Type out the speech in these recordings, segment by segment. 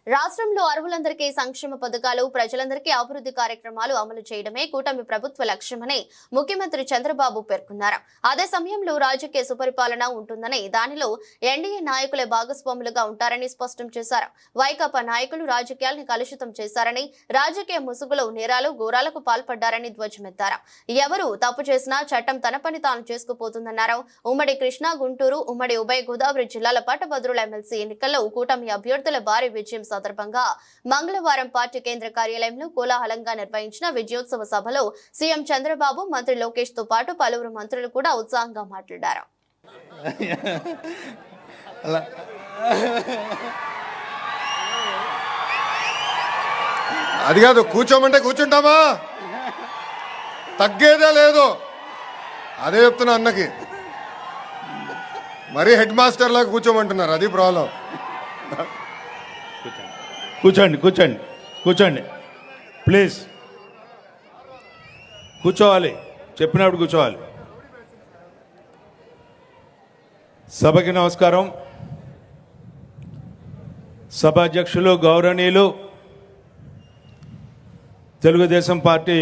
రాష్ట్రంలో అర్హులందరికీ సంక్షేమ పథకాలు, ప్రజలందరికీ అభివృద్ధి కార్యక్రమాలు అమలు చేయడమే కూటమి ప్రభుత్వ లక్ష్యమని ముఖ్యమంత్రి చంద్రబాబు పేర్కొన్నారు. అదే సమయంలో రాజకీయ సుపరిపాలన ఉంటుందని, దానిలో ఎన్డీఏ నాయకులే భాగస్వాములుగా ఉంటారని స్పష్టం చేశారు. వైకాపా నాయకులు రాజకీయాలను కలుషితం చేశారని, రాజకీయ ముసుగులో నేరాలు, ఘోరాలకు పాల్పడ్డారని ధ్వజమెత్తారు. ఎవరు తప్పు చేసినా చట్టం తన పని తాను చేసుకుపోతుందన్నారు. ఉమ్మడి కృష్ణా, గుంటూరు, ఉమ్మడి ఉభయ గోదావరి జిల్లాల పట్టభద్రుల ఎమ్మెల్సీ ఎన్నికల్లో కూటమి అభ్యర్థుల భారీ విజయం సందర్భంగా మంగళవారం పార్టీ కేంద్ర కార్యాలయంలో కోలాహలంగా నిర్వహించిన విజయోత్సవ సభలో సీఎం చంద్రబాబు, మంత్రి లోకేష్ తో పాటు పలువురు మంత్రులు కూడా ఉత్సాహంగా మాట్లాడారు. అది కాదు, కూర్చోమంటే కూర్చుంటామా, తగ్గేదే లేదు. అదే చెప్తున్నా అన్నకి, మరీ హెడ్ మాస్టర్ లాగా కూర్చోమంటున్నారు, అది ప్రాబ్లం. కూర్చోండి కూర్చోండి కూర్చోండి ప్లీజ్. కూర్చోవాలి, చెప్పినప్పుడు కూర్చోవాలి. సభకి నమస్కారం. సభాధ్యక్షులు గౌరవనీయులు తెలుగుదేశం పార్టీ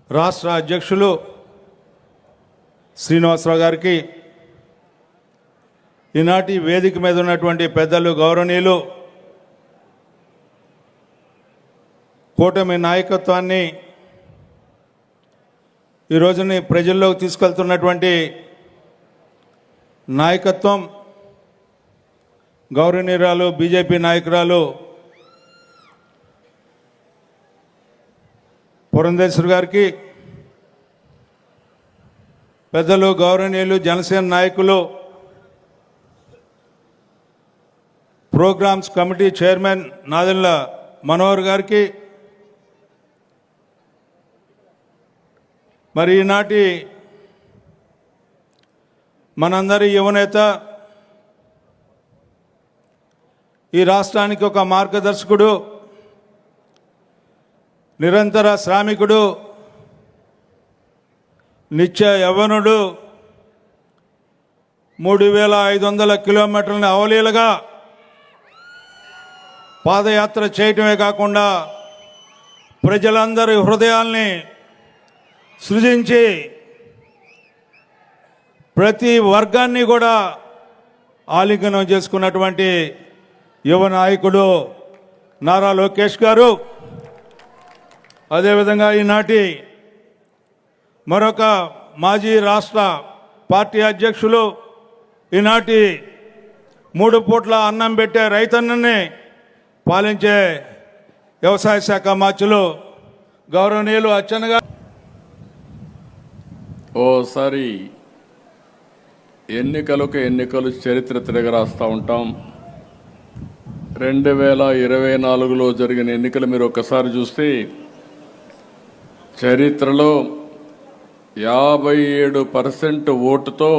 రాష్ట్ర అధ్యక్షులు శ్రీనివాసరావు గారికి, ఈనాటి వేదిక మీద ఉన్నటువంటి పెద్దలు, గౌరవనీయులు, కూటమి నాయకత్వాన్ని ఈ రోజుని ప్రజల్లోకి తీసుకెళ్తున్నటువంటి నాయకత్వం, గౌరవనీయురాలు బీజేపీ నాయకురాలు పురంధేశ్వరి గారికి, పెద్దలు గౌరవనీయులు జనసేన నాయకులు, programs committee chairman Nadendla Manohar గారికి, మరి ఈనాటి మనందరి యువనేత, ఈ రాష్ట్రానికి ఒక మార్గదర్శకుడు, నిరంతర శ్రామికుడు, నిత్య యవ్వనుడు, 3500 కిలోమీటర్లని అవలీలగా పాదయాత్ర చేయటమే కాకుండా ప్రజలందరి హృదయాల్ని సృజించి ప్రతి వర్గాన్ని కూడా ఆలింగనం చేసుకున్నటువంటి యువ నాయకుడు నారా లోకేష్ గారు. అదేవిధంగా ఈనాటి మరొక మాజీ రాష్ట్ర పార్టీ అధ్యక్షులు, ఈనాటి 3 పూట్ల అన్నం పెట్టే రైతన్నని పాలించే వ్యవసాయ శాఖ మార్చులు గౌరవనీయులు అచ్చెన్నగా. ఓసారి ఎన్నికలు చరిత్ర తిరగరాస్తూ ఉంటాం. 2024లో జరిగిన ఎన్నికలు మీరు ఒక్కసారి చూస్తే చరిత్రలో 57% ఓటుతో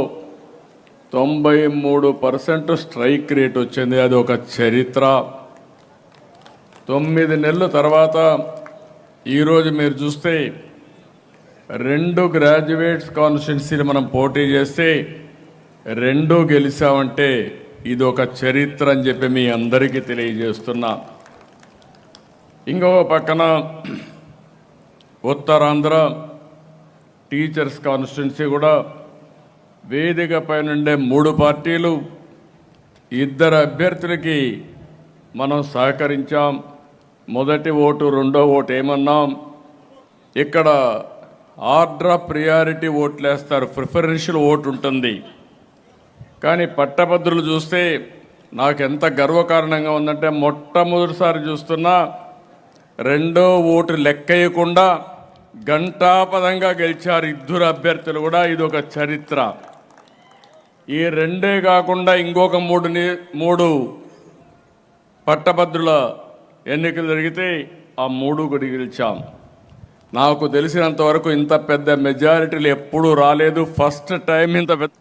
93% స్ట్రైక్ రేట్ వచ్చింది. అది ఒక చరిత్ర. 9 నెలల తర్వాత ఈరోజు మీరు చూస్తే 2 గ్రాడ్యుయేట్స్ కాన్స్టిట్యున్సీలు మనం పోటీ చేస్తే 2 గెలిచామంటే ఇది ఒక చరిత్ర అని చెప్పి మీ అందరికీ తెలియజేస్తున్నా. ఇంకో పక్కన ఉత్తరాంధ్ర టీచర్స్ కాన్స్టిట్యున్సీ కూడా వేదిక పైనుండే 3 పార్టీలు 2 అభ్యర్థులకి మనం సహకరించాం. మొదటి ఓటు, రెండో ఓటు ఏమన్నాం, ఇక్కడ ఆర్డర్ ఆఫ్ ప్రియారిటీ ఓట్లు వేస్తారు, ప్రిఫరెన్షియల్ ఓటు ఉంటుంది. కానీ పట్టభద్రులు చూస్తే నాకు ఎంత గర్వకారణంగా ఉందంటే, మొట్టమొదటిసారి చూస్తున్నా 2వ ఓటు లెక్కయ్యకుండా గంటాపదంగా గెలిచారు 2 అభ్యర్థులు కూడా. ఇది ఒక చరిత్ర. ఈ 2 కాకుండా ఇంకొక 3 పట్టభద్రుల ఎన్నికలు జరిగితే ఆ 3 కూడా గెలిచాం. నాకు తెలిసినంత వరకు ఇంత పెద్ద మెజారిటీలు ఎప్పుడూ రాలేదు. ఫస్ట్ టైం ఇంత పెద్ద